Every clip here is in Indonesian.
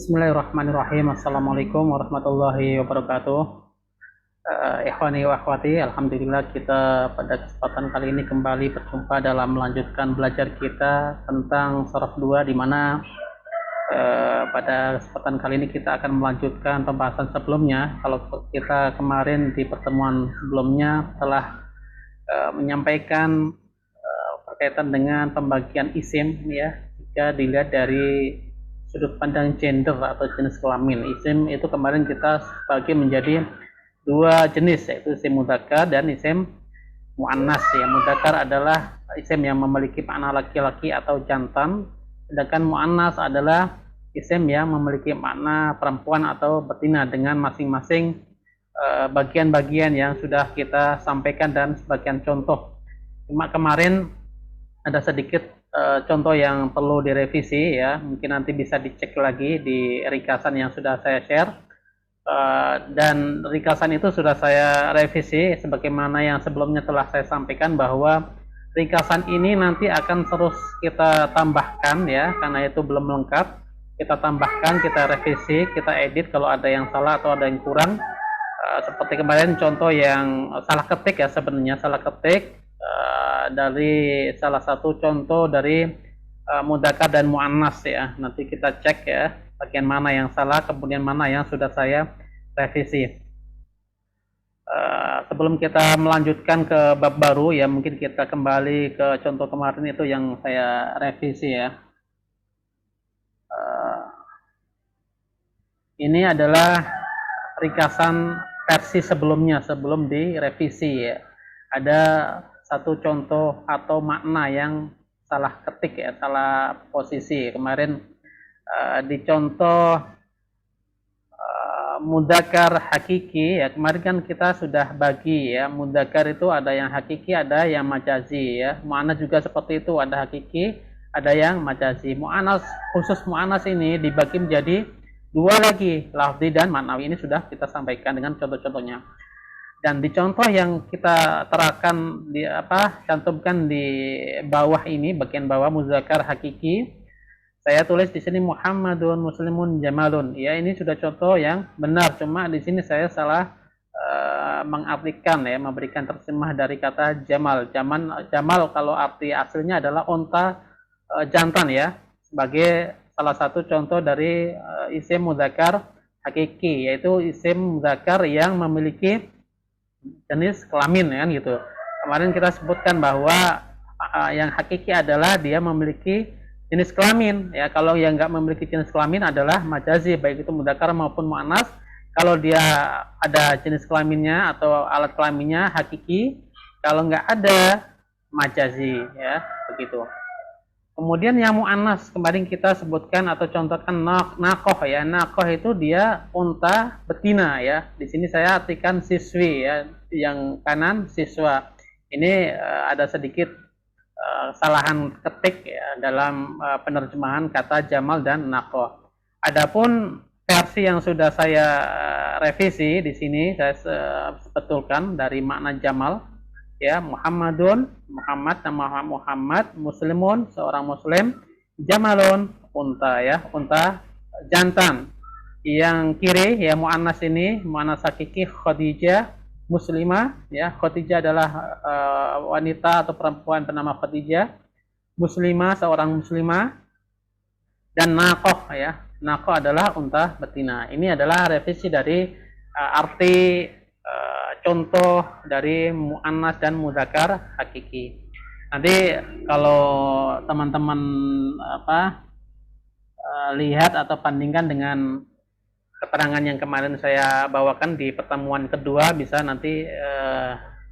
Bismillahirrahmanirrahim. Assalamualaikum warahmatullahi wabarakatuh. Ikhwani wa akhwati, alhamdulillah kita pada kesempatan kali ini kembali berjumpa dalam melanjutkan belajar kita tentang Sharah 2, di mana pada kesempatan kali ini kita akan melanjutkan pembahasan sebelumnya. Kalau kita kemarin di pertemuan sebelumnya telah menyampaikan berkaitan dengan pembagian isim, ya, jika dilihat dari sudut pandang gender atau jenis kelamin. Isim itu kemarin kita bagi menjadi dua jenis, yaitu isim mudzakkar dan isim muannas. Ya, mudzakkar adalah isim yang memiliki makna laki-laki atau jantan, sedangkan muannas adalah isim yang memiliki makna perempuan atau betina, dengan masing-masing bagian-bagian yang sudah kita sampaikan dan sebagian contoh. Cuma kemarin ada sedikit contoh yang perlu direvisi, ya, mungkin nanti bisa dicek lagi di ringkasan yang sudah saya share, dan ringkasan itu sudah saya revisi sebagaimana yang sebelumnya telah saya sampaikan, bahwa ringkasan ini nanti akan terus kita tambahkan, ya, karena itu belum lengkap. Kita tambahkan, kita revisi, kita edit kalau ada yang salah atau ada yang kurang, seperti kemarin contoh yang salah ketik, ya, sebenarnya salah ketik dari salah satu contoh dari mudzakkar dan muannas, ya. Nanti kita cek, ya, bagian mana yang salah, kemudian mana yang sudah saya revisi. Sebelum kita melanjutkan ke bab baru, ya, mungkin kita kembali ke contoh kemarin itu yang saya revisi, ya. Ini adalah ringkasan versi sebelumnya, sebelum direvisi, ya. Ada satu contoh atau makna yang salah ketik, ya, salah posisi. Kemarin di contoh mudzakkar hakiki, ya, kemarin kan kita sudah bagi, ya, mudzakkar itu ada yang hakiki, ada yang majazi, ya. Muannas juga seperti itu, ada hakiki, ada yang majazi. Muannas, khusus muannas ini dibagi menjadi dua lagi, lafzi dan maknawi. Ini sudah kita sampaikan dengan contoh-contohnya. Dan di contoh yang kita terapkan cantumkan di bawah ini, bagian bawah mudzakkar hakiki, saya tulis di sini Muhammadun Muslimun Jamalun. Ya, ini sudah contoh yang benar, cuma di sini saya salah mengartikan, ya, memberikan terjemah dari kata jamal. Jamal kalau arti aslinya adalah unta jantan, ya, sebagai salah satu contoh dari isim mudzakkar hakiki, yaitu isim mudzakkar yang memiliki jenis kelamin, kan, gitu. Kemarin kita sebutkan bahwa yang hakiki adalah dia memiliki jenis kelamin, ya. Kalau yang nggak memiliki jenis kelamin adalah majazi, baik itu mudzakkar maupun muannas. Kalau dia ada jenis kelaminnya atau alat kelaminnya hakiki, kalau nggak ada majazi, ya, begitu. Kemudian yang muannas kemarin kita sebutkan atau contohkan nakoh, ya. Nakoh itu dia unta betina, ya. Di sini saya artikan siswi, ya, yang kanan siswa. Ini ada sedikit kesalahan ketik, ya, dalam penerjemahan kata jamal dan nakoh. Adapun versi yang sudah saya revisi di sini, saya betulkan dari makna jamal, ya, Muhammadun, Muhammad, nama Muhammad, Muslimun, seorang muslim, Jamalun, unta, ya, unta jantan. Yang kiri, ya, muannas ini, muannas hakiki Khadijah, muslimah, ya. Khadijah adalah wanita atau perempuan bernama Khadijah, muslimah, seorang muslimah, dan nakoh, ya. Nakoh adalah unta betina. Ini adalah revisi dari arti contoh dari muannas dan mudzakkar hakiki. Nanti kalau teman-teman lihat atau bandingkan dengan keterangan yang kemarin saya bawakan di pertemuan kedua, bisa nanti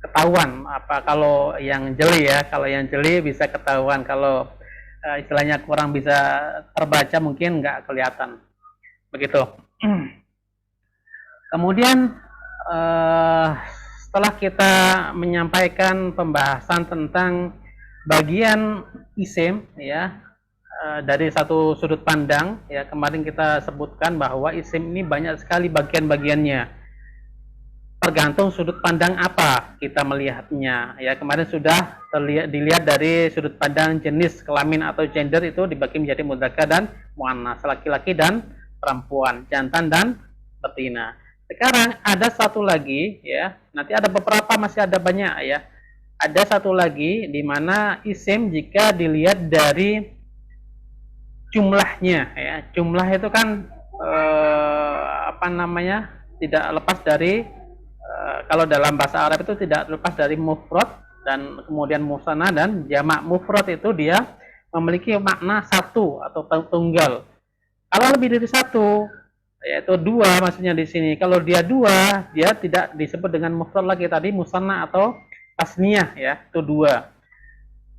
ketahuan apa kalau yang jeli, ya. Kalau yang jeli bisa ketahuan, kalau istilahnya kurang bisa terbaca mungkin nggak kelihatan, begitu. Kemudian setelah kita menyampaikan pembahasan tentang bagian isim, ya, dari satu sudut pandang, ya, kemarin kita sebutkan bahwa isim ini banyak sekali bagian-bagiannya, tergantung sudut pandang apa kita melihatnya, ya. Kemarin sudah dilihat dari sudut pandang jenis kelamin atau gender, itu dibagi menjadi mudzakkar dan muannas, laki-laki dan perempuan, jantan dan betina. Sekarang ada satu lagi ya, nanti ada beberapa, masih ada banyak ya. Ada satu lagi di mana isim jika dilihat dari jumlahnya ya. Jumlah itu kan apa namanya? Tidak lepas dari kalau dalam bahasa Arab itu tidak lepas dari mufrad dan kemudian musanna dan jamak. Mufrad itu dia memiliki makna satu atau tunggal. Kalau lebih dari satu, yaitu dua maksudnya di sini. Kalau dia dua, dia tidak disebut dengan mufrad lagi, tadi musanna atau tasniyah ya, itu dua.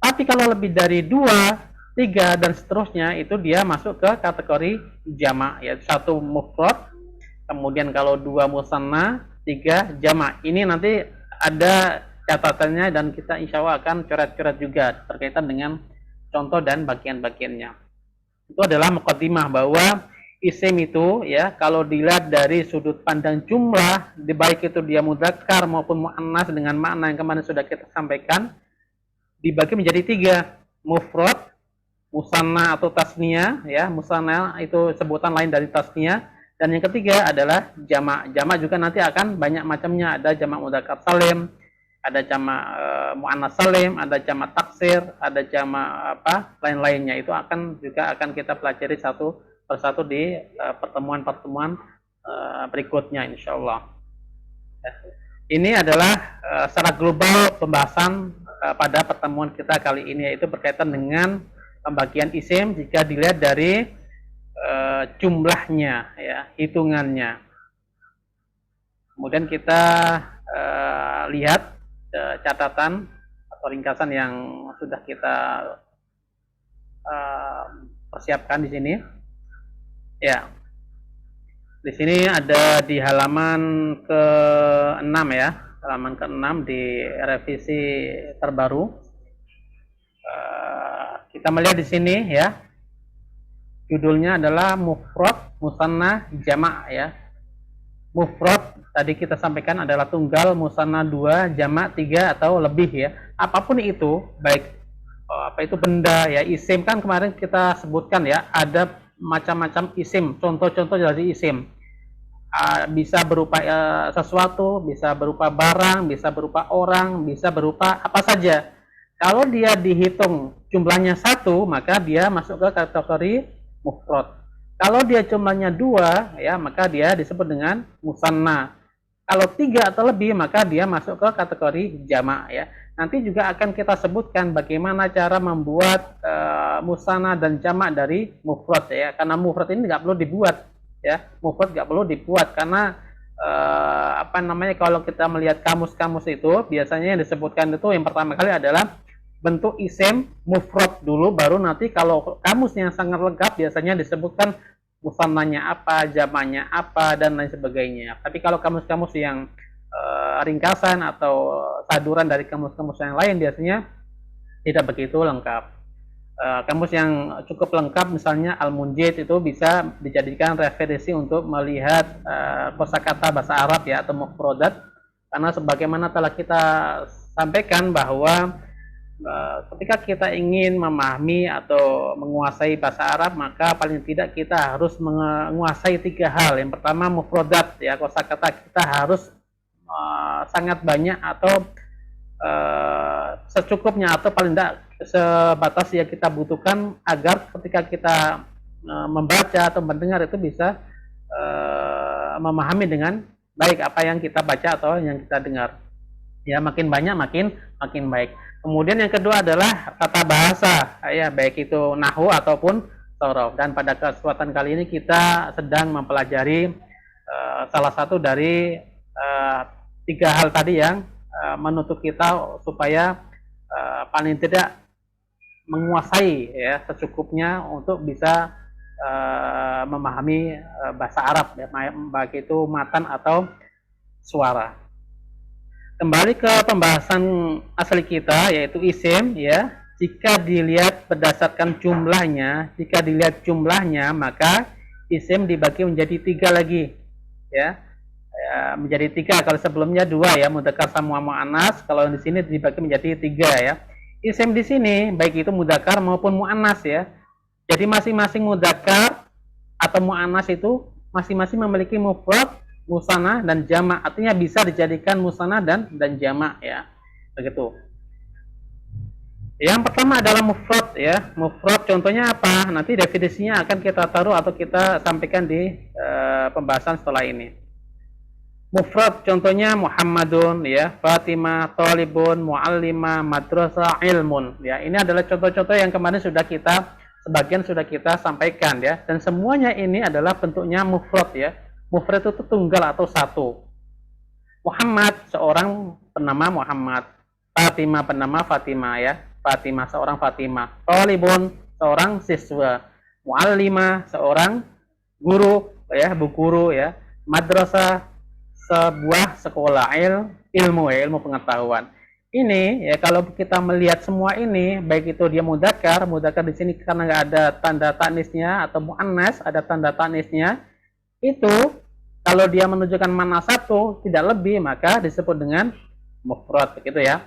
Tapi kalau lebih dari dua, tiga dan seterusnya, itu dia masuk ke kategori jamak, yaitu satu mufrad, kemudian kalau dua musanna, tiga jamak. Ini nanti ada catatannya dan kita insya Allah akan coret-coret juga terkaitan dengan contoh dan bagian-bagiannya. Itu adalah muqaddimah bahwa isim itu ya, kalau dilihat dari sudut pandang jumlah, baik itu dia mudzakkar maupun muannas dengan makna yang kemarin sudah kita sampaikan, dibagi menjadi tiga: mufrad, musanna atau tasniyah ya. Musanna itu sebutan lain dari tasniyah, dan yang ketiga adalah jamak. Jamak juga nanti akan banyak macamnya, ada jamak mudzakkar salim, ada jamak muannas salim, ada jamak taksir, ada jamak apa lain-lainnya. Itu juga akan kita pelajari satu persatu di pertemuan-pertemuan berikutnya insyaallah. Ini adalah secara global pembahasan pada pertemuan kita kali ini, yaitu berkaitan dengan pembagian isim jika dilihat dari jumlahnya ya, hitungannya. Kemudian kita lihat catatan atau ringkasan yang sudah kita persiapkan di sini. Ya, di sini ada di halaman ke-6 ya, halaman ke-6 di revisi terbaru. Kita melihat di sini ya, judulnya adalah mufrad, musanna, jamak ya. Mufrad tadi kita sampaikan adalah tunggal, musanna 2, jamak 3 atau lebih ya. Apapun itu, baik apa itu benda ya, isim kan kemarin kita sebutkan ya, ada macam-macam isim, contoh-contoh dari isim. Bisa berupa sesuatu, bisa berupa barang, bisa berupa orang, bisa berupa apa saja. Kalau dia dihitung jumlahnya satu, maka dia masuk ke kategori mufrad. Kalau dia jumlahnya dua, ya maka dia disebut dengan musanna. Kalau tiga atau lebih, maka dia masuk ke kategori jamak ya. Nanti juga akan kita sebutkan bagaimana cara membuat musanna dan jamak dari mufrad ya. Karena mufrad ini nggak perlu dibuat ya. Mufrad nggak perlu dibuat karena apa namanya, kalau kita melihat kamus-kamus itu biasanya yang disebutkan itu yang pertama kali adalah bentuk isim mufrad dulu, baru nanti kalau kamusnya sangat lengkap biasanya disebutkan musannanya apa, jamaknya apa, dan lain sebagainya. Tapi kalau kamus-kamus yang ringkasan atau saduran dari kamus-kamus yang lain biasanya tidak begitu lengkap. Kamus yang cukup lengkap misalnya Al-Munjid itu bisa dijadikan referensi untuk melihat kosakata bahasa Arab ya, atau mufradat, karena sebagaimana telah kita sampaikan bahwa ketika kita ingin memahami atau menguasai bahasa Arab, maka paling tidak kita harus menguasai tiga hal. Yang pertama mufradat ya, kosakata kita harus sangat banyak atau secukupnya, atau paling tidak sebatas yang kita butuhkan agar ketika kita membaca atau mendengar itu bisa memahami dengan baik apa yang kita baca atau yang kita dengar. Ya, makin banyak makin baik. Kemudian yang kedua adalah tata bahasa ya, baik itu nahwu ataupun sorof. Dan pada kesempatan kali ini kita sedang mempelajari salah satu dari tiga hal tadi yang menuntut kita supaya paling tidak menguasai ya secukupnya untuk bisa memahami bahasa Arab ya, baik itu matan atau suara. Kembali ke pembahasan asli kita, yaitu isim ya. Jika dilihat berdasarkan jumlahnya, maka isim dibagi menjadi tiga lagi ya. Menjadi tiga, kalau sebelumnya dua ya, mudzakkar sama muannas. Kalau di sini dibagi menjadi tiga ya. Isim di sini baik itu mudzakkar maupun muannas ya. Jadi masing-masing mudzakkar atau mu'annas itu masing-masing memiliki mufrad, musanna dan jamak. Artinya bisa dijadikan musanna dan jamak ya. Begitu. Yang pertama adalah mufrad ya. Mufrad contohnya apa? Nanti definisinya akan kita taruh atau kita sampaikan di pembahasan setelah ini. Mufrad contohnya Muhammadun ya, Fatimah, Thalibun, Muallimah, Madrasah, Ilmun ya. Ini adalah contoh-contoh yang kemarin sudah kita sebagian sudah kita sampaikan ya. Dan semuanya ini adalah bentuknya mufrad ya. Mufrad itu tunggal atau satu. Muhammad seorang bernama Muhammad. Fatimah bernama Fatimah ya. Fatimah seorang Fatimah. Thalibun seorang siswa. Muallimah seorang guru ya, bu guru ya. Madrasah sebuah sekolah ilmu ya, ilmu pengetahuan. Ini ya kalau kita melihat semua ini, baik itu dia mudzakkar di sini karena nggak ada tanda tanisnya atau muannas ada tanda tanisnya, itu kalau dia menunjukkan mana satu tidak lebih maka disebut dengan mufrad begitu ya.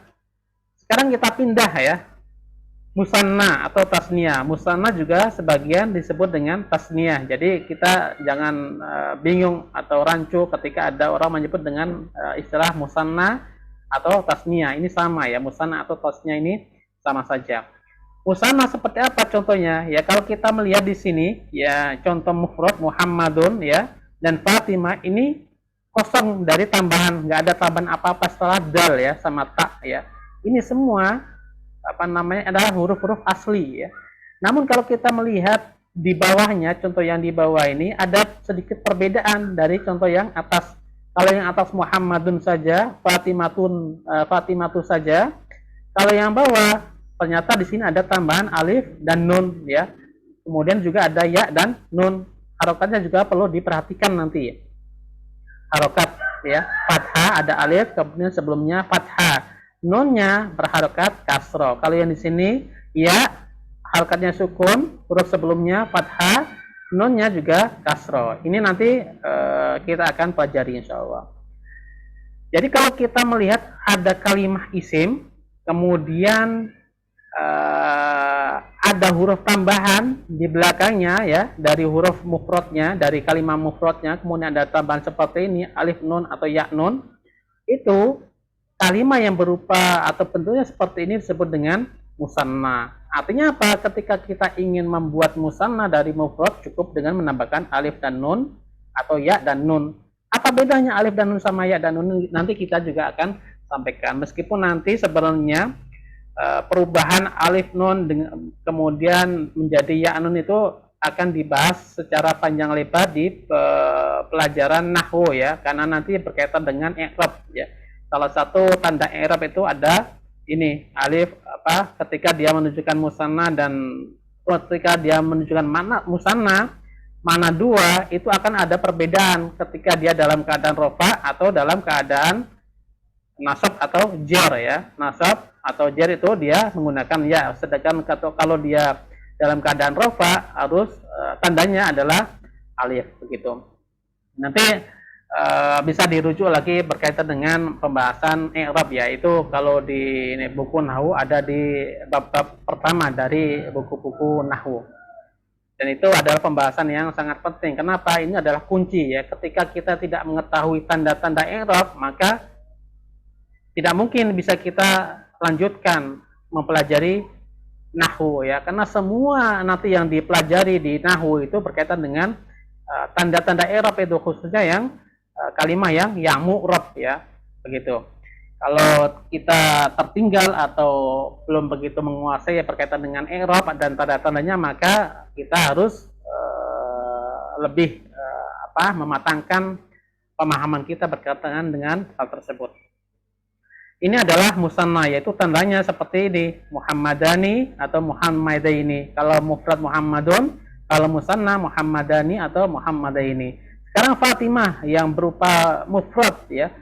Sekarang kita pindah ya. Musanna atau tasniyah. Musanna juga sebagian disebut dengan tasniyah. Jadi kita jangan bingung atau rancu ketika ada orang menyebut dengan istilah musanna atau tasniyah. Ini sama ya, musanna atau tasniyah ini sama saja. Musanna seperti apa contohnya? Ya kalau kita melihat di sini ya contoh mufrad Muhammadun ya dan Fatimah ini kosong dari tambahan, nggak ada tambahan apa-apa setelah dal ya sama tak ya. Ini semua apa namanya adalah huruf-huruf asli ya. Namun kalau kita melihat di bawahnya, contoh yang di bawah ini ada sedikit perbedaan dari contoh yang atas. Kalau yang atas Muhammadun saja, Fatimatu saja. Kalau yang bawah ternyata di sini ada tambahan alif dan nun ya. Kemudian juga ada ya dan nun. Harokatnya juga perlu diperhatikan nanti ya. Harokat ya, fathah ada alif, kemudian sebelumnya fathah. Nunnya berharokat kasro. Kalau yang di sini ya harokatnya sukun, huruf sebelumnya fathah, nunnya juga kasro. Ini nanti kita akan pelajari insya Allah. Jadi kalau kita melihat ada kalimat isim, kemudian ada huruf tambahan di belakangnya ya dari huruf mufradnya, dari kalimat mufradnya, kemudian ada tambahan seperti ini alif nun atau ya nun, itu kalimat yang berupa atau bentuknya seperti ini disebut dengan musanna. Artinya apa? Ketika kita ingin membuat musanna dari mufrad cukup dengan menambahkan alif dan nun atau ya dan nun. Apa bedanya alif dan nun sama ya dan nun? Nanti kita juga akan sampaikan. Meskipun nanti sebenarnya perubahan alif nun dengan, kemudian menjadi ya nun itu akan dibahas secara panjang lebar di pelajaran nahwu ya, karena nanti berkaitan dengan i'rab ya. Salah satu tanda i'rab itu ada ini alif apa ketika dia menunjukkan musanna dan ketika dia menunjukkan mana musanna mana dua itu akan ada perbedaan ketika dia dalam keadaan rofa atau dalam keadaan nasab atau jar ya. Nasab atau jar itu dia menggunakan ya, sedangkan kalau dia dalam keadaan rofa harus tandanya adalah alif begitu. Nanti bisa dirujuk lagi berkaitan dengan pembahasan i'rab ya, itu kalau di buku nahwu ada di bab-bab pertama dari buku-buku nahwu. Dan itu adalah pembahasan yang sangat penting. Kenapa? Ini adalah kunci ya. Ketika kita tidak mengetahui tanda-tanda i'rab, maka tidak mungkin bisa kita lanjutkan mempelajari nahwu ya. Karena semua nanti yang dipelajari di nahwu itu berkaitan dengan tanda-tanda i'rab itu, khususnya yang kalimat yang mu'rab ya, begitu. Kalau kita tertinggal atau belum begitu menguasai ya berkaitan dengan i'rab dan tanda-tandanya, maka kita harus lebih mematangkan pemahaman kita berkaitan dengan hal tersebut. Ini adalah musanna, yaitu tandanya seperti ini, Muhammadani atau Muhammadaini. Kalau mufrad Muhammadun, kalau musanna Muhammadani atau Muhammadaini. Sekarang Fatimah yang berupa mufrad ya.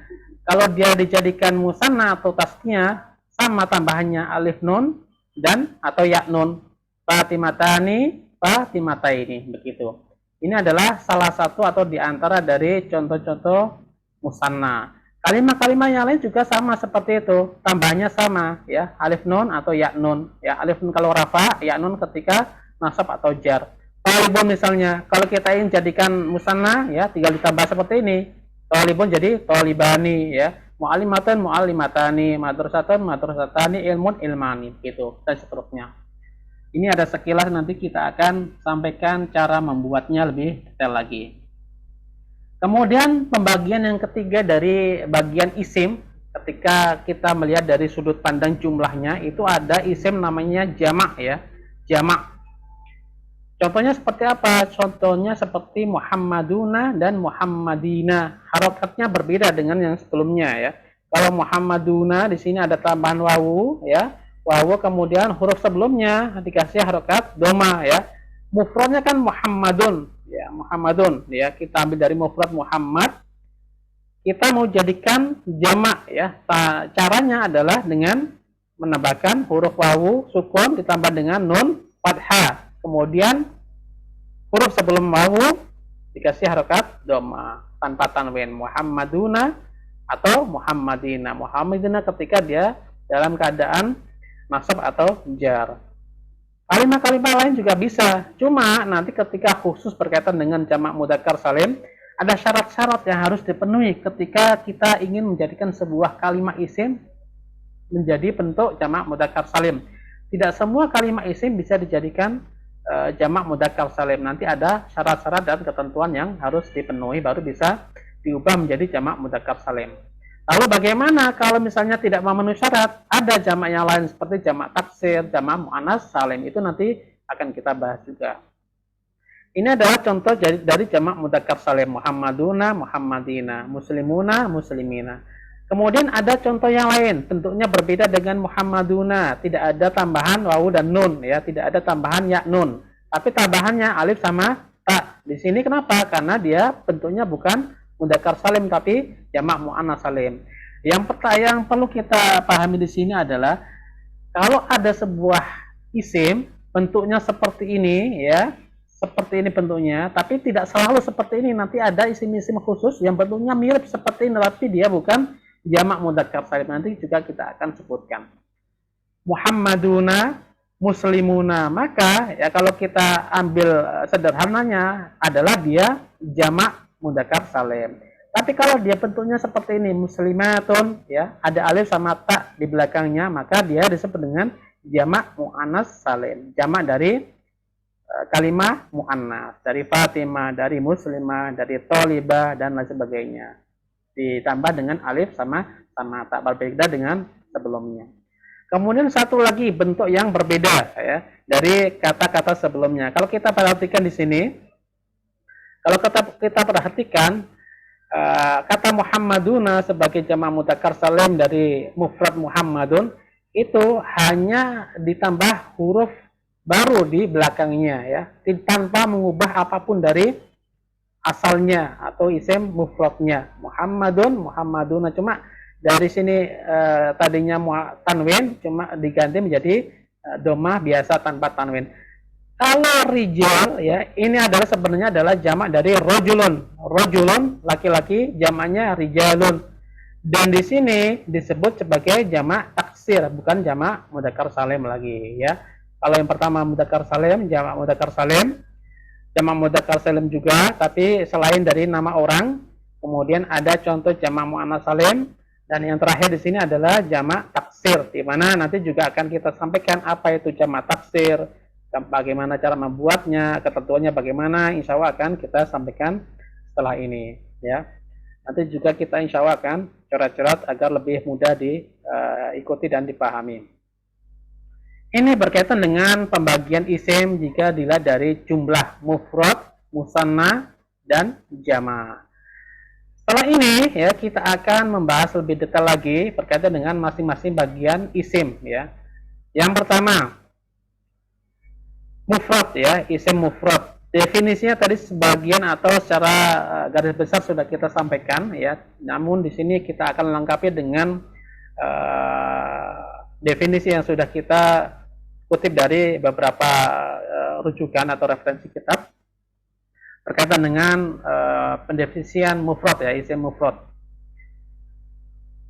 Kalau dia dijadikan musanna atau tasnya sama tambahannya alif nun dan atau ya nun. Fatimatani, Fatimataini begitu. Ini adalah salah satu atau diantara dari contoh-contoh musanna. Kalimat-kalimat yang lain juga sama seperti itu, tambahannya sama ya, alif nun atau ya nun. Ya, alif nun kalau rafa, ya nun ketika nasab atau jar. Thalibun misalnya, kalau kita ingin jadikan musanna ya tinggal ditambah seperti ini. Thalibun jadi thalibani ya. Mu'allimatun mu'allimatani, madrasatun madrasatani, ilmun ilmani gitu dan seterusnya. Ini ada sekilas, nanti kita akan sampaikan cara membuatnya lebih detail lagi. Kemudian pembagian yang ketiga dari bagian isim, ketika kita melihat dari sudut pandang jumlahnya, itu ada isim namanya jamak ya. Jamak. Contohnya seperti apa? Contohnya seperti Muhammaduna dan Muhammadina. Harokatnya berbeda dengan yang sebelumnya ya. Kalau Muhammaduna di sini ada tambahan wawu ya. Wawu kemudian huruf sebelumnya dikasih harokat doma ya. Mufradnya kan Muhammadun ya, Muhammadun ya. Kita ambil dari mufrad Muhammad. Kita mau jadikan jamak ya. Caranya adalah dengan menambahkan huruf wawu sukun ditambah dengan nun fathah. Kemudian huruf sebelum wawu dikasih harokat doma tanpa tanwin. Muhammaduna atau Muhammadina. Muhammadina ketika dia dalam keadaan nasab atau jar. Kalimat-kalimat lain juga bisa. Cuma nanti ketika khusus berkaitan dengan jamak mudzakkar salim, ada syarat-syarat yang harus dipenuhi ketika kita ingin menjadikan sebuah kalimat isim menjadi bentuk jamak mudzakkar salim. Tidak semua kalimat isim bisa dijadikan jamak mudzakkar salim. Nanti ada syarat-syarat dan ketentuan yang harus dipenuhi baru bisa diubah menjadi jamak mudzakkar salim. Lalu bagaimana kalau misalnya tidak memenuhi syarat? Ada jamak yang lain seperti jamak taksir, jamak muannas salim. Itu nanti akan kita bahas juga. Ini adalah contoh dari jamak mudzakkar salim. Muhammaduna, Muhammadina, muslimuna, muslimina. Kemudian ada contoh yang lain, bentuknya berbeda dengan Muhammaduna, tidak ada tambahan wawu dan nun ya, tidak ada tambahan ya nun, tapi tambahannya alif sama ta. Di sini kenapa? Karena dia bentuknya bukan mudzakkar salim tapi jamak muannas salim. Yang perlu kita pahami di sini adalah kalau ada sebuah isim bentuknya seperti ini ya, seperti ini bentuknya, tapi tidak selalu seperti ini. Nanti ada isim-isim khusus yang bentuknya mirip seperti ini tapi dia bukan jamak mudzakkar salim, nanti juga kita akan sebutkan. Muhammaduna, muslimuna, maka ya kalau kita ambil sederhananya adalah dia jamak mudzakkar salim. Tapi kalau dia bentuknya seperti ini, muslimatun ya, ada alif sama ta di belakangnya, maka dia disebut dengan jamak muannas salim. Jamak dari kalimat muannas, dari Fatimah, dari muslimah, dari thalibah dan lain sebagainya. Ditambah dengan alif sama tak, berbeda dengan sebelumnya. Kemudian satu lagi bentuk yang berbeda ya dari kata-kata sebelumnya. Kalau kita perhatikan di sini, kalau kita perhatikan kata Muhammaduna sebagai jamak mudzakkar salim dari mufrad Muhammadun itu hanya ditambah huruf baru di belakangnya ya, tanpa mengubah apapun dari asalnya atau isim mufradnya. Muhammadun, Muhammaduna, cuma dari sini tadinya tanwin cuma diganti menjadi domah biasa tanpa tanwin. Kalau rijal ya, ini adalah sebenarnya adalah jamak dari rojulun. Rojulun laki-laki, jamaknya rijalun. Dan di sini disebut sebagai jamak taksir, bukan jamak mudzakkar salim lagi ya. Kalau yang pertama mudzakkar salim, jamak mudzakkar salim, jamak mudzakkar salim juga, tapi selain dari nama orang. Kemudian ada contoh jamak muannas salim, dan yang terakhir di sini adalah jamak taksir, di mana nanti juga akan kita sampaikan apa itu jamak taksir, bagaimana cara membuatnya, ketentuannya bagaimana, insya Allah akan kita sampaikan setelah ini ya. Nanti juga kita insya Allah akan coret-coret agar lebih mudah diikuti dan dipahami. Ini berkaitan dengan pembagian isim jika dilihat dari jumlah mufrad, musanna, dan jama'. Setelah ini ya kita akan membahas lebih detail lagi berkaitan dengan masing-masing bagian isim ya. Yang pertama, mufrad ya, isim mufrad. Definisinya tadi sebagian atau secara garis besar sudah kita sampaikan ya. Namun di sini kita akan lengkapi dengan definisi yang sudah kita kutip dari beberapa rujukan atau referensi kitab berkaitan dengan pendefinisian mufrad ya, isim mufrad.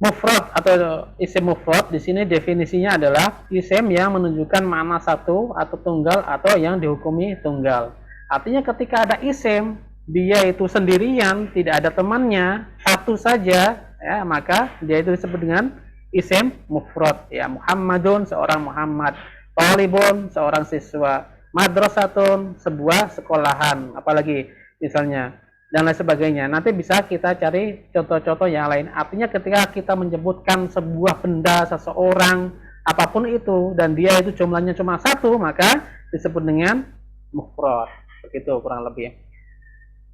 Mufrad atau isim mufrad di sini definisinya adalah isim yang menunjukkan makna satu atau tunggal atau yang dihukumi tunggal. Artinya ketika ada isim, dia itu sendirian, tidak ada temannya, satu saja, ya, maka dia itu disebut dengan isim mufrad. Ya, Muhammadun, seorang Muhammad. Talibun, seorang siswa. Madrasatun, sebuah sekolahan. Apalagi misalnya dan lain sebagainya. Nanti bisa kita cari contoh-contoh yang lain. Artinya ketika kita menyebutkan sebuah benda, seseorang, apapun itu, dan dia itu jumlahnya cuma satu, maka disebut dengan mufrad. Begitu kurang lebih.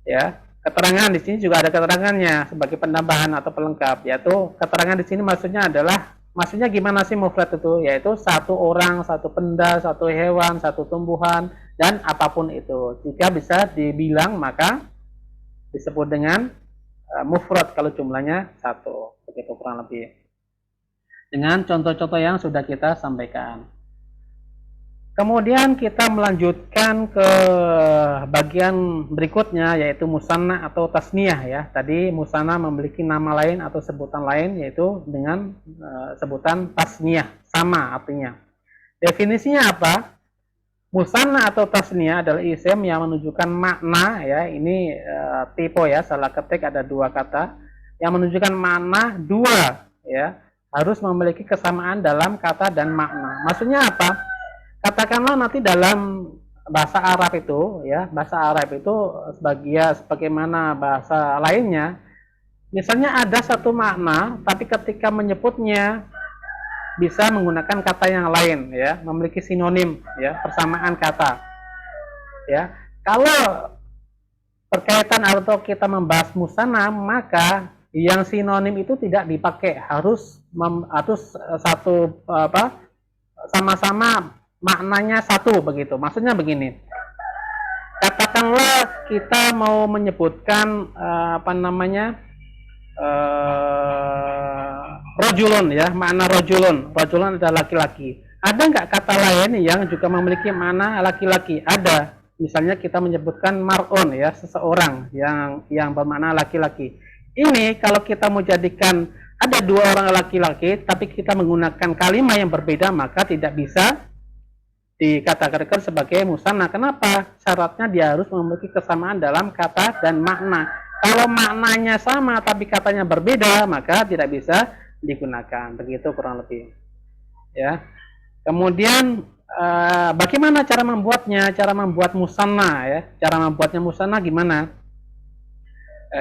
Ya, keterangan di sini juga ada keterangannya sebagai penambahan atau pelengkap, yaitu keterangan di sini maksudnya gimana sih mufrad itu? Yaitu satu orang, satu benda, satu hewan, satu tumbuhan, dan apapun itu. Jika bisa dibilang maka disebut dengan mufrad kalau jumlahnya satu. Begitu kurang lebih. Dengan contoh-contoh yang sudah kita sampaikan. Kemudian kita melanjutkan ke bagian berikutnya, yaitu musanna atau tasniyah ya. Tadi musanna memiliki nama lain atau sebutan lain, yaitu dengan sebutan tasniyah, sama artinya. Definisinya apa? Musanna atau tasniyah adalah isim yang menunjukkan makna ya. Ini tipe ya, salah ketik ada dua kata yang menunjukkan makna dua ya. Harus memiliki kesamaan dalam kata dan makna. Maksudnya apa? Katakanlah nanti dalam bahasa Arab itu ya, bahasa Arab itu sebagaimana bahasa lainnya, misalnya ada satu makna tapi ketika menyebutnya bisa menggunakan kata yang lain ya, memiliki sinonim ya, persamaan kata ya. Kalau berkaitan atau kita membahas musanna, maka yang sinonim itu tidak dipakai, harus satu sama-sama maknanya satu begitu. Maksudnya begini, katakanlah kita mau menyebutkan rojulun ya, makna rojulun adalah laki-laki. Ada nggak kata lain yang juga memiliki makna laki-laki? Ada. Misalnya kita menyebutkan mar'un ya, seseorang yang bermakna laki-laki. Ini kalau kita mau jadikan ada dua orang laki-laki tapi kita menggunakan kalimat yang berbeda, maka tidak bisa dikategorikan sebagai musanna. Kenapa? Syaratnya dia harus memiliki kesamaan dalam kata dan makna. Kalau maknanya sama tapi katanya berbeda, maka tidak bisa digunakan. Begitu kurang lebih. Ya. Kemudian bagaimana cara membuatnya? Cara membuat musanna ya. Cara membuatnya musanna gimana?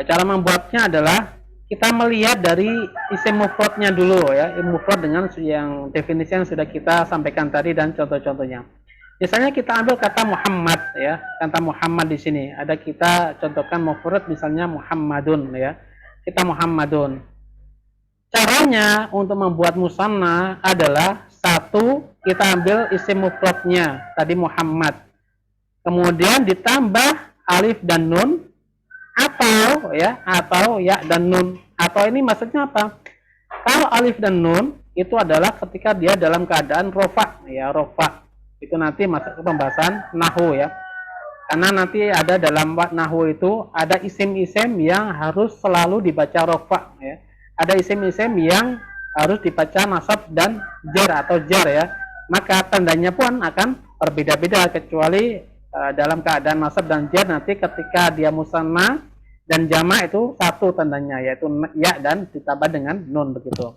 Cara membuatnya adalah kita melihat dari isim mufradnya dulu ya, mufrad dengan yang definisi yang sudah kita sampaikan tadi dan contoh-contohnya. Misalnya kita ambil kata Muhammad ya, kata Muhammad di sini ada kita contohkan mufrad misalnya Muhammadun ya. Kita Muhammadun. Caranya untuk membuat musanna adalah satu, kita ambil isim mufradnya tadi Muhammad. Kemudian ditambah alif dan nun atau ya dan nun. Atau ini maksudnya apa? Kalau alif dan nun itu adalah ketika dia dalam keadaan rofa ya, rofa. Itu nanti masuk ke pembahasan nahwu ya. Karena nanti ada dalam nahwu itu ada isim-isim yang harus selalu dibaca rofa ya. Ada isim-isim yang harus dibaca nasab dan jar atau jar ya. Maka tandanya pun akan berbeda-beda, kecuali dalam keadaan nasab dan jar nanti ketika dia musanna dan jamak itu satu tandanya, yaitu ya dan ditambah dengan nun begitu.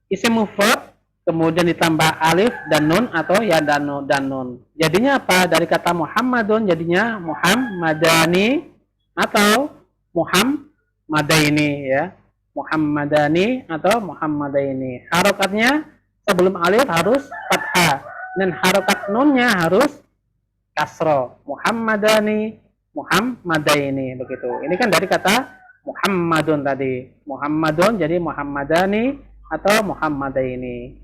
Isim mufrad kemudian ditambah alif dan nun atau ya dan nun. Jadinya apa? Dari kata Muhammadun jadinya Muhammadani atau Muhammadaini ya. Muhammadani atau Muhammadaini. Harokatnya sebelum alif harus fathah dan harokat nunnya harus kasro. Muhammadani, Muhammadaini begitu. Ini kan dari kata Muhammadun tadi. Muhammadun jadi Muhammadani atau Muhammadaini.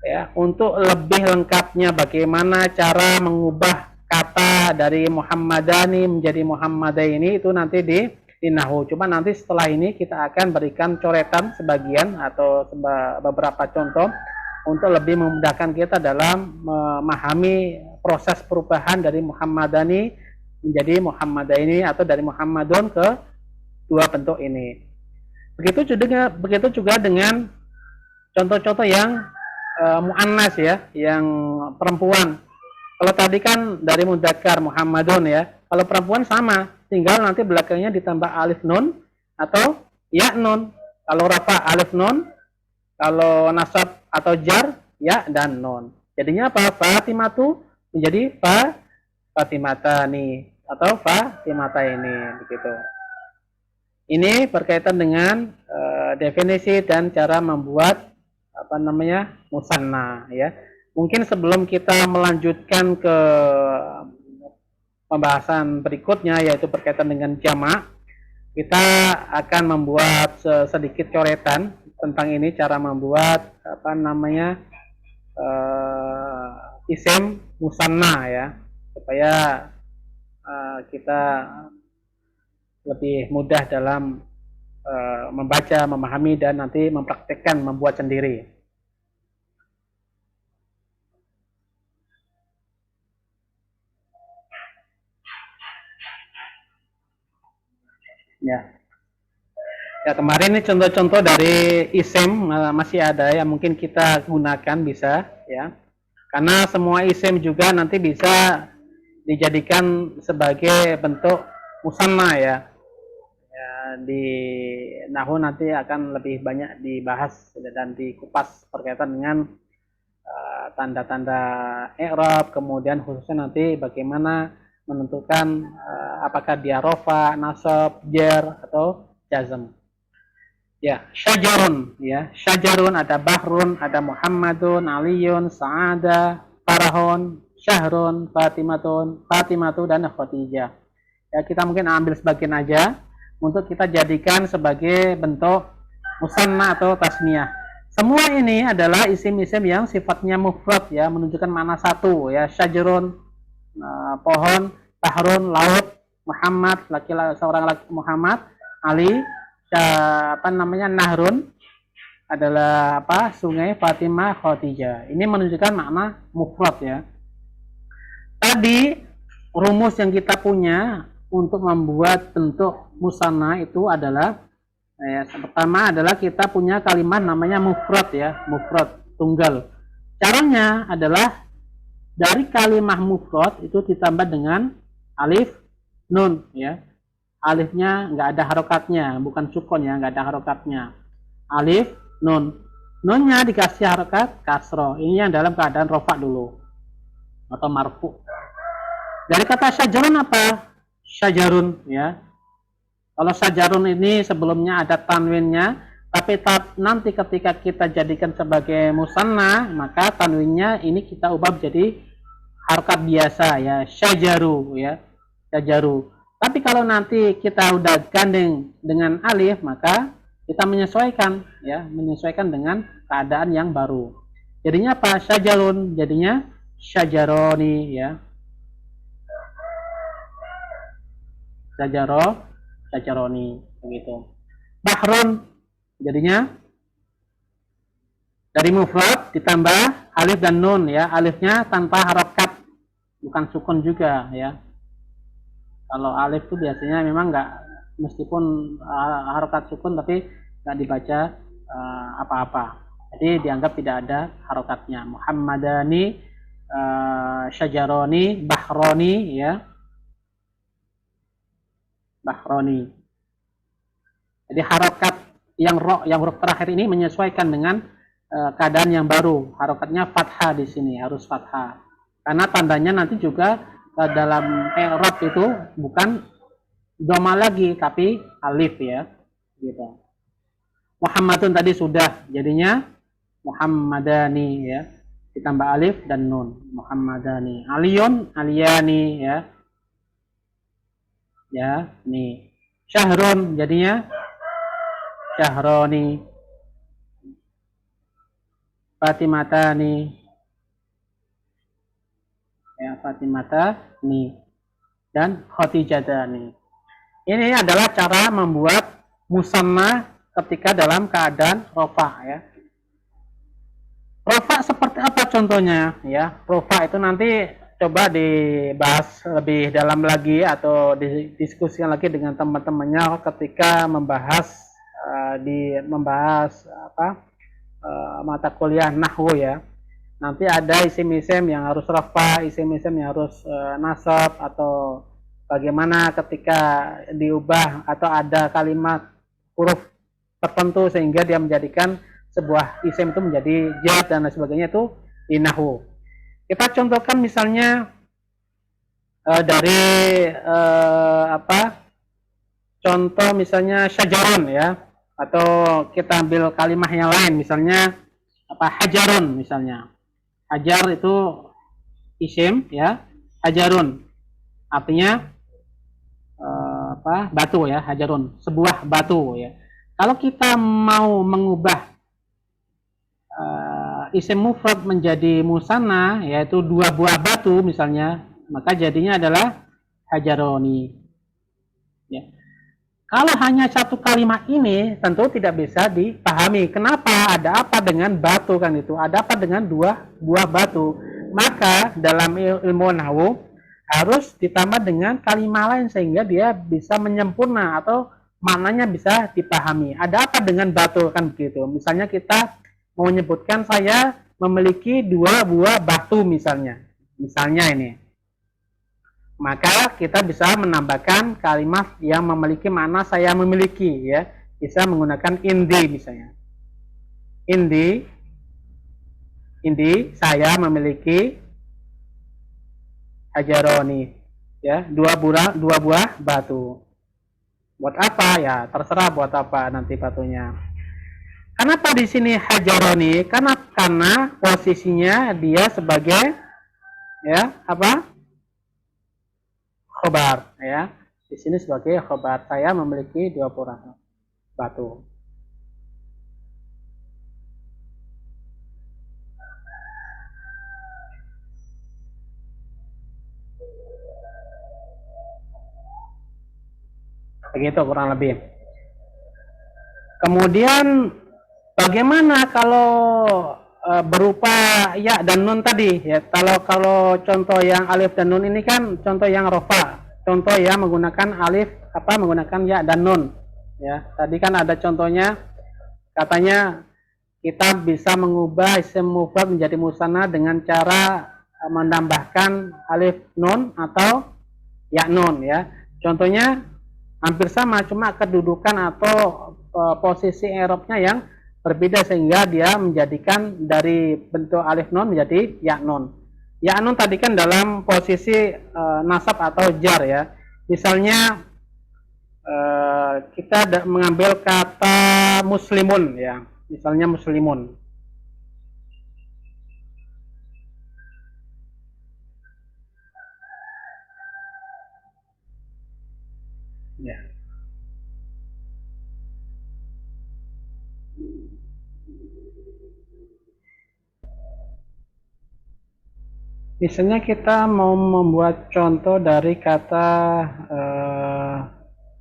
Ya, untuk lebih lengkapnya bagaimana cara mengubah kata dari Muhammadani menjadi Muhammadaini itu nanti di nahwu. Cuma nanti setelah ini kita akan berikan coretan sebagian atau beberapa contoh untuk lebih memudahkan kita dalam memahami proses perubahan dari Muhammadani menjadi Muhammadaini atau dari Muhammadun ke dua bentuk ini. Begitu juga dengan contoh-contoh yang muannas ya, yang perempuan. Kalau tadi kan dari mudzakkar Muhammadun ya. Kalau perempuan sama, tinggal nanti belakangnya ditambah alif nun atau ya nun. Kalau rafa alif nun, kalau nasab atau jar ya dan nun. Jadinya apa? Fatimatu menjadi Fatimatani atau Fatimata ini begitu. Ini berkaitan dengan definisi dan cara membuat apa namanya musanna ya. Mungkin sebelum kita melanjutkan ke pembahasan berikutnya yaitu berkaitan dengan jamak, kita akan membuat sedikit coretan tentang ini cara membuat apa namanya isim musanna ya supaya kita lebih mudah dalam membaca, memahami dan nanti mempraktekkan membuat sendiri. Ya. Ya kemarin ini contoh-contoh dari isim masih ada yang mungkin kita gunakan bisa ya. Karena semua isim juga nanti bisa dijadikan sebagai bentuk musanna ya. Ya di nahwu nanti akan lebih banyak dibahas dan dikupas berkaitan dengan tanda-tanda i'rab, kemudian khususnya nanti bagaimana menentukan apakah dia rofa, nasab, jar atau jazm. Ya, syajarun ya. Syajarun ada bahrun, ada Muhammadun, Aliyun, Sa'ada, Farahun, Syahrun, Fatimatu dan Khadijah. Ya, kita mungkin ambil sebagian aja untuk kita jadikan sebagai bentuk musanna atau tasniyah. Semua ini adalah isim-isim yang sifatnya mufrad ya, menunjukkan makna satu ya. Syajarun pohon, bahrun laut, Muhammad laki-laki seorang laki Muhammad, Ali apa namanya nahrun adalah apa sungai, Fatimah, Khadijah. Ini menunjukkan makna mufrad ya. Tadi rumus yang kita punya untuk membuat bentuk musanna itu adalah pertama adalah kita punya kalimat namanya mufrad ya, mufrad tunggal. Caranya adalah dari kalimat mufrad itu ditambah dengan alif nun ya. Alifnya nggak ada harokatnya, bukan sukun ya, nggak ada harokatnya. Alif, nun. Nunnya dikasih harokat kasroh. Ini yang dalam keadaan rofa dulu atau marfu. Dari kata syajarun apa? Syajarun ya. Kalau syajarun ini sebelumnya ada tanwinnya, tapi nanti ketika kita jadikan sebagai musanna, maka tanwinnya ini kita ubah menjadi harokat biasa ya, syajaru ya, syajaru. Tapi kalau nanti kita udah gandeng dengan alif, maka kita menyesuaikan ya, menyesuaikan dengan keadaan yang baru. Jadinya apa? Syajarun, jadinya syajaroni ya. Syajaroni begitu. Bahron jadinya dari mufrad ditambah alif dan nun ya. Alifnya tanpa harokat, bukan sukun juga ya. Kalau alif itu biasanya memang nggak, meskipun harokat sukun tapi nggak dibaca apa-apa. Jadi dianggap tidak ada harokatnya. Muhammadani, syajaroni, bahroni ya, bahroni. Jadi harokat yang huruf terakhir ini menyesuaikan dengan keadaan yang baru. Harokatnya fathah di sini, harus fathah. Karena tandanya nanti juga dalam i'rab itu bukan dhamma lagi tapi alif ya gitu. Muhammadun tadi sudah, jadinya Muhammadani ya, ditambah alif dan nun, Muhammadani. Aliyun, aliyani ya. Ya, nih. Syahrun jadinya syahroni. Fatimatani ya, Fatimata nih dan Khadijatani. Ini adalah cara membuat musanna ketika dalam keadaan rofa ya. Rofa seperti apa contohnya ya? Rofa itu nanti coba dibahas lebih dalam lagi atau didiskusikan lagi dengan teman-temannya ketika membahas membahas apa mata kuliah nahwu ya. nanti ada isim-isim yang harus rafa, isim-isim yang harus nasab, atau bagaimana ketika diubah atau ada kalimat huruf tertentu sehingga dia menjadikan sebuah isim itu menjadi jar dan lain sebagainya, itu di nahwu. Kita contohkan misalnya dari contoh misalnya syajarun ya, atau kita ambil kalimat yang lain misalnya hajarun misalnya. Hajar itu isim ya, hajarun artinya batu ya, hajarun sebuah batu ya. Kalau kita mau mengubah isim mufrad menjadi musanna, yaitu dua buah batu misalnya, maka jadinya adalah hajaroni ya. Kalau hanya satu kalimat ini tentu tidak bisa dipahami. Kenapa? Ada apa dengan batu kan itu? Ada apa dengan dua buah batu? Maka dalam ilmu nahwu harus ditambah dengan kalimat lain sehingga dia bisa menyempurna atau maknanya bisa dipahami. Ada apa dengan batu kan begitu? Misalnya kita mau menyebutkan saya memiliki dua buah batu misalnya. Misalnya ini. Maka kita bisa menambahkan kalimat yang memiliki makna saya memiliki ya, bisa menggunakan indi misalnya. Indi saya memiliki hajaroni ya, dua buah batu. Buat apa ya, terserah buat apa nanti batunya. Kenapa di sini hajaroni? Karena posisinya dia sebagai ya khobar ya, di sini sebagai khobar, saya memiliki dua buah batu. Begitu kurang lebih. Kemudian bagaimana kalau berupa ya dan nun tadi ya? Kalau contoh yang alif dan nun ini kan contoh yang rofa, contoh yang menggunakan alif menggunakan ya dan nun ya. Tadi kan ada contohnya, katanya kita bisa mengubah isim mufrad menjadi musanna dengan cara menambahkan alif nun atau ya nun ya. Contohnya hampir sama, cuma kedudukan atau posisi i'rabnya yang berbeda sehingga dia menjadikan dari bentuk alif nun menjadi ya nun. Ya nun tadi kan dalam posisi nasab atau jar ya. Misalnya kita mengambil kata muslimun ya. Misalnya muslimun. Ya. Misalnya kita mau membuat contoh dari kata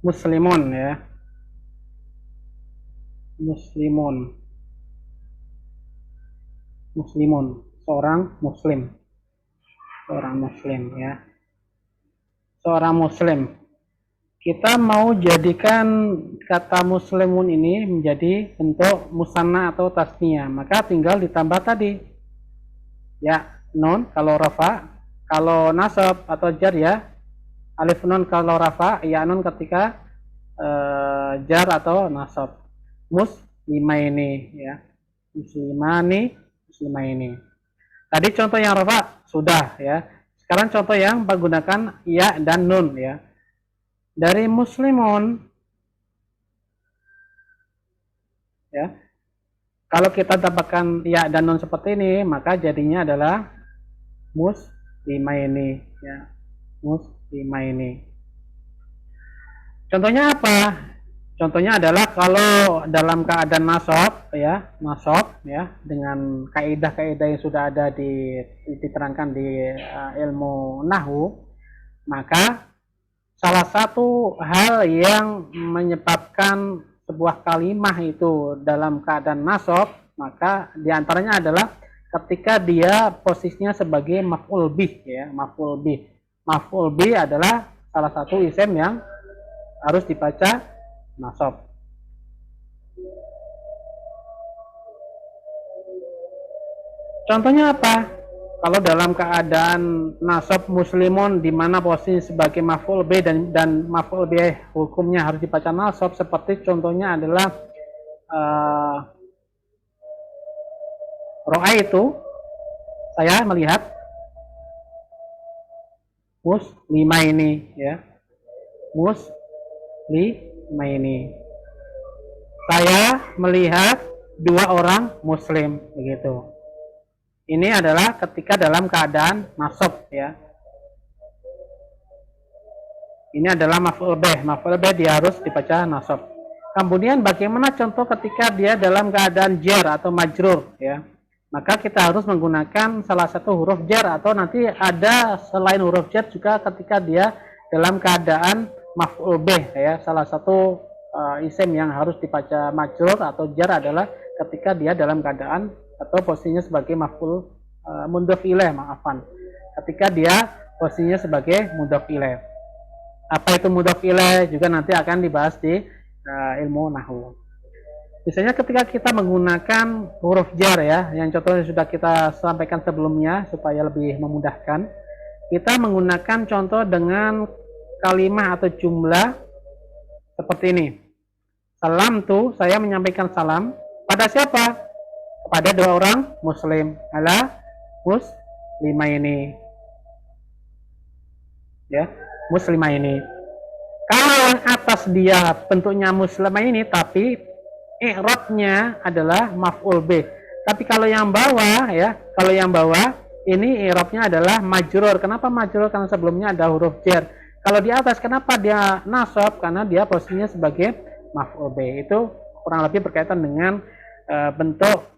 muslimun ya. Muslimun, seorang muslim ya. Seorang muslim. Kita mau jadikan kata muslimun ini menjadi bentuk musanna atau tasniyah, maka tinggal ditambah tadi ya nun kalau rafa, kalau nasab atau jar ya alif nun kalau rafa, ya nun ketika jar atau nasab. Muslimaini ya, muslimaini. Tadi contoh yang rafa sudah ya. Sekarang contoh yang menggunakan ya dan nun ya. Dari muslimun ya, kalau kita dapatkan ya dan nun seperti ini, maka jadinya adalah muslimaini ya, muslimaini. Contohnya apa? Contohnya adalah kalau dalam keadaan nasab ya, dengan kaidah-kaidah yang sudah ada diterangkan di ilmu nahwu, maka salah satu hal yang menyebabkan sebuah kalimah itu dalam keadaan nasab, maka diantaranya adalah ketika dia posisinya sebagai maf'ul bih ya, maf'ul bih. Maf'ul bih adalah salah satu isim yang harus dibaca nasab. Contohnya apa? Kalau dalam keadaan nasab muslimun di mana posisi sebagai maf'ul b dan maf'ul b hukumnya harus dibaca nasab, seperti contohnya adalah ro'a itu saya melihat muslima ini ya, muslima ini saya melihat dua orang muslim begitu. Ini adalah ketika dalam keadaan nasab ya. Ini adalah maf'ul bih. Maf'ul bih dia harus dibaca nasab. Kemudian bagaimana contoh ketika dia dalam keadaan jar atau majrur ya. Maka kita harus menggunakan salah satu huruf jar, atau nanti ada selain huruf jar juga ketika dia dalam keadaan maf'ul bih ya. Salah satu isim yang harus dibaca majrur atau jar adalah ketika dia dalam keadaan atau posisinya sebagai maf'ul mudhof ilaih, maafan. Ketika dia posisinya sebagai mudhof ilaih. Apa itu mudhof ilaih juga nanti akan dibahas di ilmu nahwu. Misalnya ketika kita menggunakan huruf jar ya, yang contohnya sudah kita sampaikan sebelumnya supaya lebih memudahkan. Kita menggunakan contoh dengan kalimat atau jumlah seperti ini. Salam tuh, saya menyampaikan salam pada siapa? Kepada dua orang muslim, ala muslimah ini ya, muslimah ini. Kalau yang atas dia bentuknya muslimah ini tapi i'rabnya adalah maf'ul bih. Tapi kalau yang bawah ya, kalau yang bawah ini i'rabnya adalah majrur. Kenapa majrur? Karena sebelumnya ada huruf jar. Kalau di atas kenapa dia nasab? Karena dia posisinya sebagai maf'ul bih. Itu kurang lebih berkaitan dengan bentuk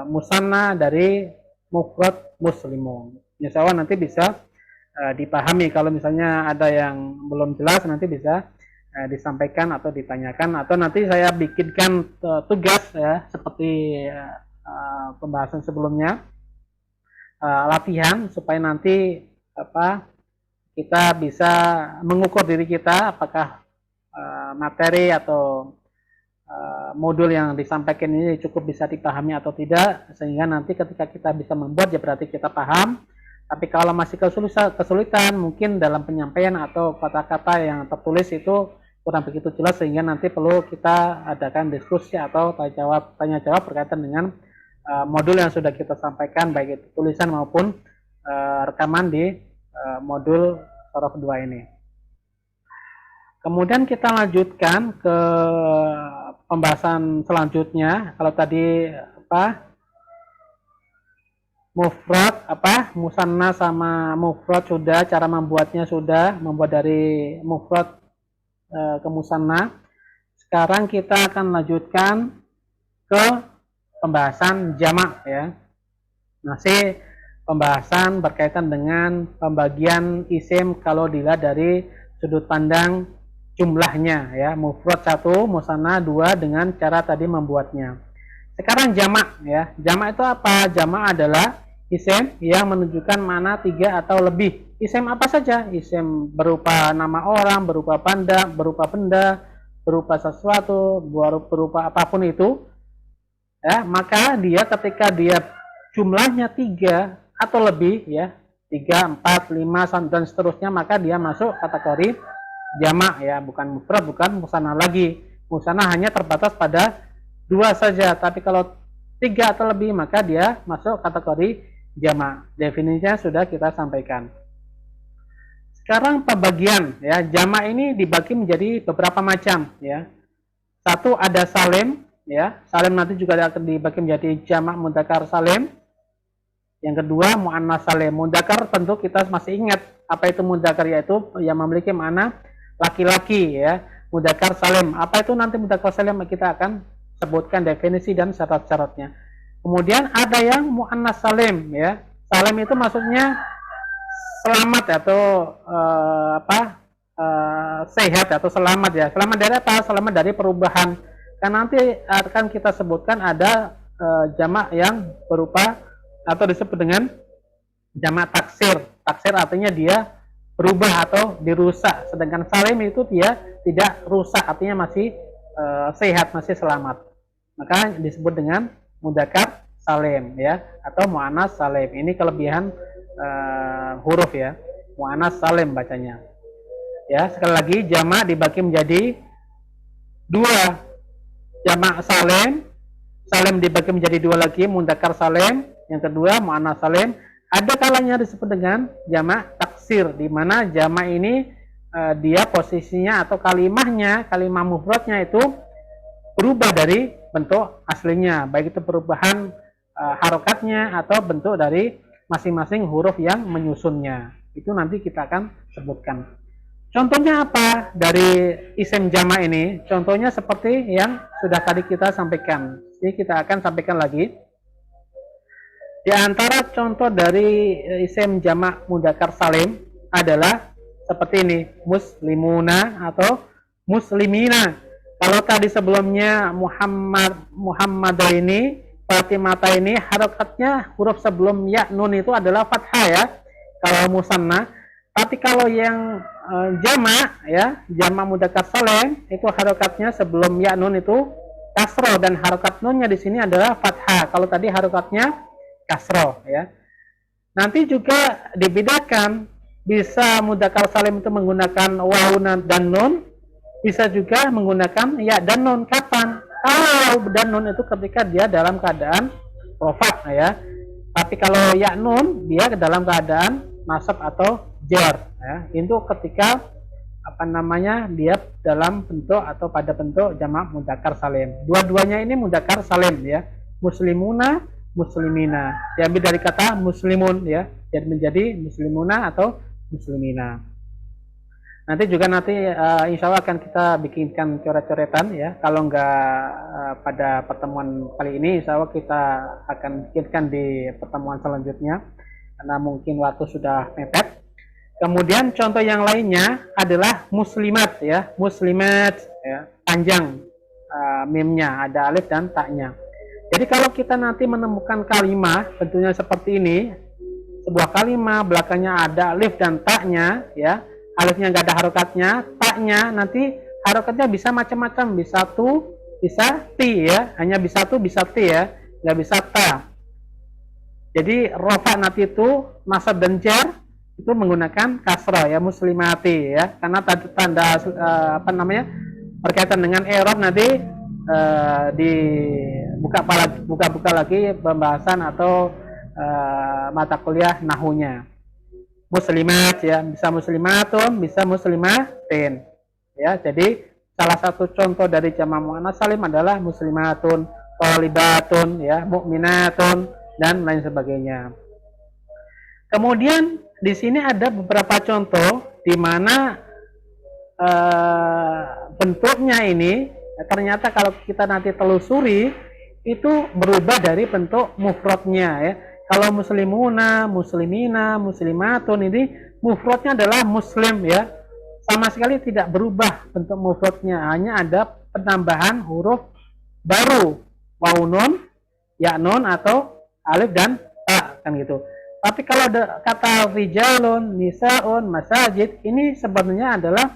musanna dari mufrad muslimun. Insyaallah nanti bisa dipahami. Kalau misalnya ada yang belum jelas nanti bisa disampaikan atau ditanyakan, atau nanti saya bikinkan tugas ya seperti pembahasan sebelumnya, latihan supaya nanti kita bisa mengukur diri kita apakah materi atau modul yang disampaikan ini cukup bisa dipahami atau tidak, sehingga nanti ketika kita bisa membuat ya berarti kita paham. Tapi kalau masih kesulitan mungkin dalam penyampaian atau kata-kata yang tertulis itu kurang begitu jelas, sehingga nanti perlu kita adakan diskusi atau tanya jawab berkaitan dengan modul yang sudah kita sampaikan, baik itu tulisan maupun rekaman di modul sorof 2 ini. Kemudian kita lanjutkan ke pembahasan selanjutnya. Kalau tadi mufrad musanna sama mufrad sudah, cara membuatnya sudah, membuat dari mufrad ke musanna. Sekarang kita akan lanjutkan ke pembahasan jamak ya. Masih pembahasan berkaitan dengan pembagian isim kalau dilihat dari sudut pandang jumlahnya ya, mufrad 1, musanna 2 dengan cara tadi membuatnya. Sekarang jamak ya. Jamak itu apa? Jamak adalah isim yang menunjukkan makna 3 atau lebih. Isim apa saja? Isim berupa nama orang, berupa benda, berupa sesuatu, berupa apapun itu. Ya, maka dia ketika dia jumlahnya 3 atau lebih ya, 3, 4, 5 dan seterusnya, maka dia masuk kategori jamak ya, bukan mufrad, bukan musanna lagi. Musanna hanya terbatas pada 2 saja, tapi kalau 3 atau lebih maka dia masuk kategori jamak. Definisinya sudah kita sampaikan. Sekarang pembagian ya, jamak ini dibagi menjadi beberapa macam ya. Satu ada salim ya, salim nanti juga akan dibagi menjadi jamak mudzakkar salim. Yang kedua muannas salim. Mudzakkar tentu kita masih ingat apa itu mudzakkar, yaitu yang memiliki makna laki-laki ya. Mudzakkar salim. Apa itu nanti mudzakkar salim, kita akan sebutkan definisi dan syarat-syaratnya. Kemudian ada yang muannas salim ya. Salim itu maksudnya selamat atau sehat atau selamat ya. Selamat dari apa? Selamat dari perubahan. Kan nanti akan kita sebutkan ada jamak yang berupa atau disebut dengan jamak taksir. Taksir artinya dia berubah atau dirusak. Sedangkan salim itu dia tidak rusak, artinya masih sehat, masih selamat. Maka disebut dengan mudzakkar salim ya, atau muannas salim. Ini kelebihan huruf ya, muannas salim bacanya. Ya, sekali lagi jamak dibagi menjadi dua, jamak salim, salim dibagi menjadi dua lagi, mudzakkar salim, yang kedua muannas salim. Ada kalanya disebut dengan jamak taksir, di mana jamak ini dia posisinya atau kalimah mufradnya itu berubah dari bentuk aslinya, baik itu perubahan harokatnya atau bentuk dari masing-masing huruf yang menyusunnya. Itu nanti kita akan sebutkan. Contohnya apa dari isim jamak ini? Contohnya seperti yang sudah tadi kita sampaikan. Jadi kita akan sampaikan lagi. Di antara contoh dari isim jamak mudzakkar salim adalah seperti ini, muslimuna atau muslimina. Kalau tadi sebelumnya Muhammadaini, Fatimata ini harokatnya huruf sebelum ya nun itu adalah fathah ya, kalau musanna. Tapi kalau yang jamak ya, jamak mudzakkar salim itu harokatnya sebelum ya nun itu kasroh, dan harokat nunnya di sini adalah fathah. Kalau tadi harokatnya kasroh ya. Nanti juga dibedakan, bisa mudzakkar salim itu menggunakan wawu dan nun, bisa juga menggunakan ya dan nun. Kapan? Kalau dan nun itu ketika dia dalam keadaan rofa ya. Tapi kalau ya nun dia dalam keadaan nasab atau jar ya. Itu ketika dia dalam bentuk atau pada bentuk jamak mudzakkar salim. Dua-duanya ini mudzakkar salim ya. Muslimuna, muslimina. Diambil dari kata muslimun ya. Jadi menjadi muslimuna atau muslimina. Nanti insya Allah akan kita bikinkan coret-coretan ya. Kalau pada pertemuan kali ini, insya Allah kita akan bikinkan di pertemuan selanjutnya, karena mungkin waktu sudah mepet. Kemudian contoh yang lainnya adalah muslimat ya, muslimat ya, panjang mimnya, ada alif dan taknya. Jadi kalau kita nanti menemukan kalimat bentuknya seperti ini, sebuah kalimat belakangnya ada alif dan taknya ya, alifnya nggak ada harokatnya, taknya nanti harokatnya bisa macam-macam, bisa tu, bisa ti ya, hanya bisa tu, bisa ti ya, nggak bisa ta. Jadi rofa nanti itu nasab dan jar itu menggunakan kasrah ya, muslimati ya, karena tanda berkaitan dengan i'rab nanti buka lagi pembahasan atau mata kuliah nahunya. Muslimat ya, bisa muslimatun, bisa muslimatin ya. Jadi salah satu contoh dari jamak muannats salim adalah muslimatun, thalibatun ya, mukminatun dan lain sebagainya. Kemudian di sini ada beberapa contoh di mana bentuknya ini ternyata kalau kita nanti telusuri itu berubah dari bentuk mufradnya ya. Kalau muslimuna, muslimina, muslimatun ini mufradnya adalah muslim ya. Sama sekali tidak berubah bentuk mufradnya, hanya ada penambahan huruf baru, wawu nun, ya nun atau alif dan ta kan gitu. Tapi kalau ada kata rijalun, nisaun, masajid, ini sebenarnya adalah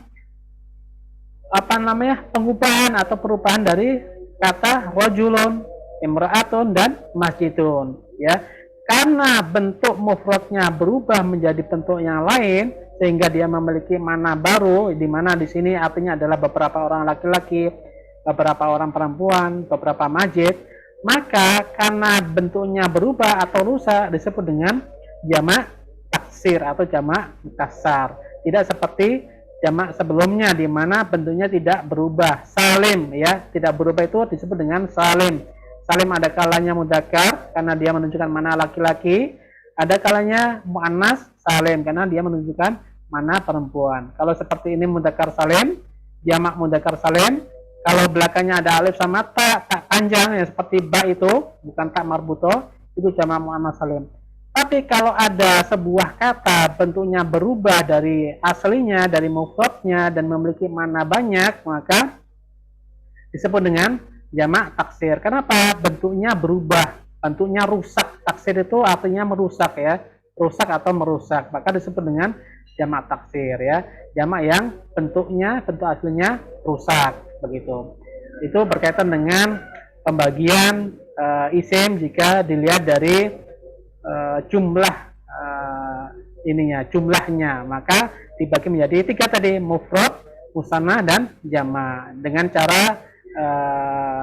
pengubahan atau perubahan dari kata rajulun, imra'atun dan masjidun ya. Karena bentuk mufradnya berubah menjadi bentuk yang lain sehingga dia memiliki makna baru, di mana di sini artinya adalah beberapa orang laki-laki, beberapa orang perempuan, beberapa masjid, maka karena bentuknya berubah atau rusak disebut dengan jamak taksir atau jamak mukassar. Tidak seperti jamak sebelumnya di mana bentuknya tidak berubah, salim ya, tidak berubah itu disebut dengan salim. Salim ada kalanya mudzakkar karena dia menunjukkan mana laki-laki, ada kalanya muannas salim karena dia menunjukkan mana perempuan. Kalau seperti ini mudzakkar salim, jamak mudzakkar salim. Kalau belakangnya ada alif sama ta, tak panjang ya seperti ba itu, bukan tak marbuto, itu jamak muannas salim. Tapi kalau ada sebuah kata bentuknya berubah dari aslinya, dari mufradnya dan memiliki makna banyak, maka disebut dengan jamak taksir. Kenapa? Bentuknya berubah, bentuknya rusak. Taksir itu artinya merusak ya, rusak atau merusak. Maka disebut dengan jamak taksir ya, jamak yang bentuk aslinya rusak begitu. Itu berkaitan dengan pembagian isim jika dilihat dari jumlah jumlahnya, maka dibagi menjadi 3 tadi, mufrad, musanna, dan jama'. Dengan cara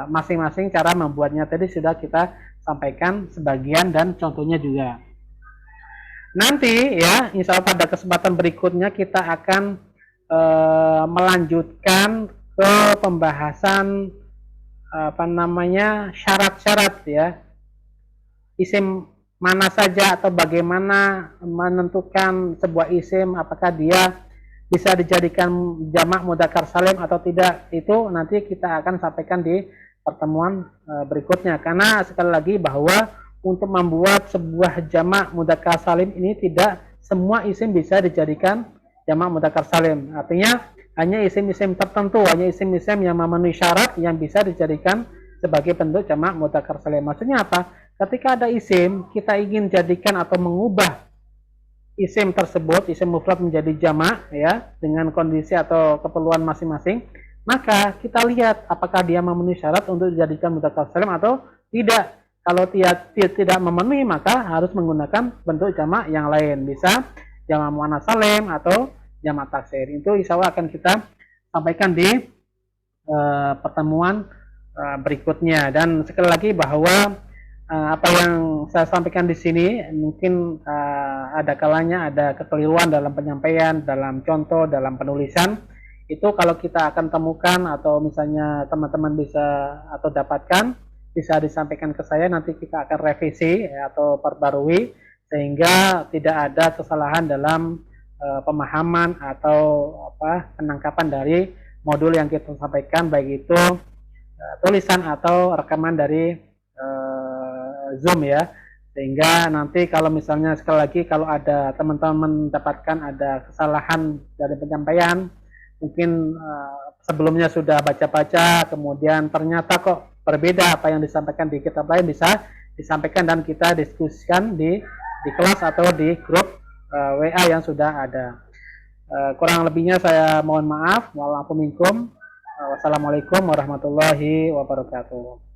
masing-masing cara membuatnya tadi sudah kita sampaikan sebagian dan contohnya juga. Nanti ya, insya Allah pada kesempatan berikutnya kita akan melanjutkan ke pembahasan syarat-syarat ya, isim mana saja atau bagaimana menentukan sebuah isim, apakah dia bisa dijadikan jamak mudzakkar salim atau tidak, itu nanti kita akan sampaikan di pertemuan berikutnya. Karena sekali lagi bahwa untuk membuat sebuah jamak mudzakkar salim ini tidak semua isim bisa dijadikan jamak mudzakkar salim. Artinya hanya isim-isim tertentu, hanya isim-isim yang memenuhi syarat yang bisa dijadikan sebagai bentuk jamak mudzakkar salim. Maksudnya apa? Ketika ada isim, kita ingin jadikan atau mengubah isim tersebut, isim mufrad menjadi jamak ya, dengan kondisi atau keperluan masing-masing, maka kita lihat apakah dia memenuhi syarat untuk dijadikan mudzakkar salim atau tidak. Kalau dia tidak memenuhi, maka harus menggunakan bentuk jamak yang lain, bisa jamak muannats salim atau jamak taksir. Itu insya Allah akan kita sampaikan di pertemuan berikutnya. Dan sekali lagi bahwa apa yang saya sampaikan di sini mungkin ada kalanya ada kekeliruan dalam penyampaian, dalam contoh, dalam penulisan. Itu kalau kita akan temukan atau misalnya teman-teman bisa atau dapatkan, bisa disampaikan ke saya, nanti kita akan revisi atau perbarui sehingga tidak ada kesalahan dalam pemahaman atau penangkapan dari modul yang kita sampaikan, baik itu tulisan atau rekaman dari Zoom ya. Sehingga nanti kalau misalnya sekali lagi kalau ada teman-teman mendapatkan ada kesalahan dari penyampaian, mungkin sebelumnya sudah baca-baca kemudian ternyata kok berbeda apa yang disampaikan di kitab lain, bisa disampaikan dan kita diskusikan di kelas atau di grup WA yang sudah ada. Kurang lebihnya saya mohon maaf. Wassalamualaikum warahmatullahi wabarakatuh.